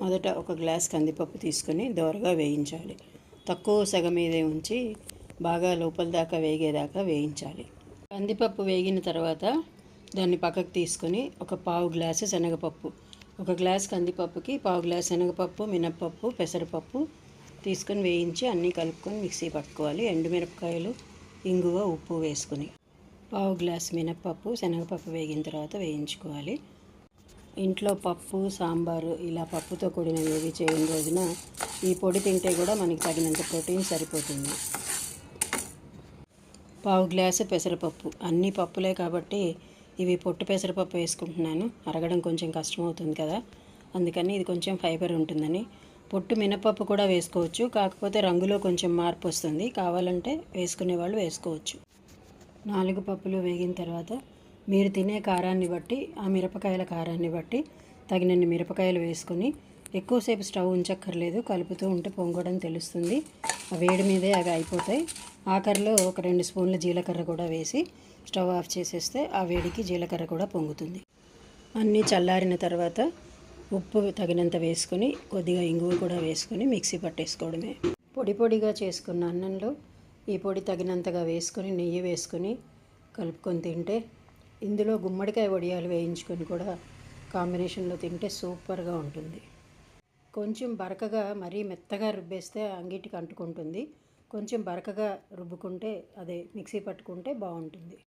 మొదట ఒక గ్లాస్ కందిపప్పు తీసుకొని దోరగా వేయించాలి. తక్కువ సెగ మీదే ఉంచి బాగా లోపల దాకా వేగేదాకా వేయించాలి. కందిపప్పు వేగిన తర్వాత దాన్ని పక్కకు తీసుకొని ఒక పావు గ్లాసు శనగపప్పు, ఒక గ్లాస్ కందిపప్పుకి పావు గ్లాస్ శనగపప్పు, మినప్పప్పు, పెసరపప్పు తీసుకొని వేయించి అన్నీ కలుపుకొని మిక్సీ పట్టుకోవాలి. ఎండుమిరపకాయలు, ఇంగువ, ఉప్పు వేసుకుని పావు గ్లాస్ మినప్పప్పు, శనగపప్పు వేగిన తర్వాత వేయించుకోవాలి. ఇంట్లో పప్పు, సాంబారు ఇలా పప్పుతో కూడినవి ఏవి చేయని రోజున ఈ పొడి తింటే కూడా మనకి తగినంత ప్రోటీన్ సరిపోతుంది. పావు గ్లాసు పెసరపప్పు, అన్ని పప్పులే కాబట్టి ఇవి పొట్టు పెసరపప్పు వేసుకుంటున్నాను. అరగడం కొంచెం కష్టమవుతుంది కదా, అందుకని ఇది కొంచెం ఫైబర్ ఉంటుందని. పొట్టు మినపప్పు కూడా వేసుకోవచ్చు, కాకపోతే రంగులో కొంచెం మార్పు వస్తుంది. కావాలంటే వేసుకునే వాళ్ళు వేసుకోవచ్చు. 4 పప్పులు వేగిన తర్వాత మీరు తినే కారాన్ని బట్టి, ఆ మిరపకాయల కారాన్ని బట్టి తగినన్ని మిరపకాయలు వేసుకొని ఎక్కువసేపు స్టవ్ ఉంచక్కర్లేదు. కలుపుతూ ఉంటే పొంగడం తెలుస్తుంది. ఆ వేడి మీదే అవి అయిపోతాయి. ఆఖరిలో ఒక 2 స్పూన్ల జీలకర్ర కూడా వేసి స్టవ్ ఆఫ్ చేసేస్తే ఆ వేడికి జీలకర్ర కూడా పొంగుతుంది. అన్నీ చల్లారిన తర్వాత ఉప్పు తగినంత వేసుకొని కొద్దిగా ఇంగువ కూడా వేసుకొని మిక్సీ పట్టేసుకోవడమే. పొడి పొడిగా చేసుకున్న అన్నంలో ఈ పొడి తగినంతగా వేసుకొని నెయ్యి వేసుకొని కలుపుకొని తింటే, ఇందులో గుమ్మడికాయ వడియాలు వేయించుకొని కూడా కాంబినేషన్లో తింటే సూపర్గా ఉంటుంది. కొంచెం బరకగా, మరీ మెత్తగా రుబ్బేస్తే అంగిటికి అంటుకుంటుంది. కొంచెం బరకగా రుబ్బుకుంటే, అదే మిక్సీ పట్టుకుంటే బాగుంటుంది.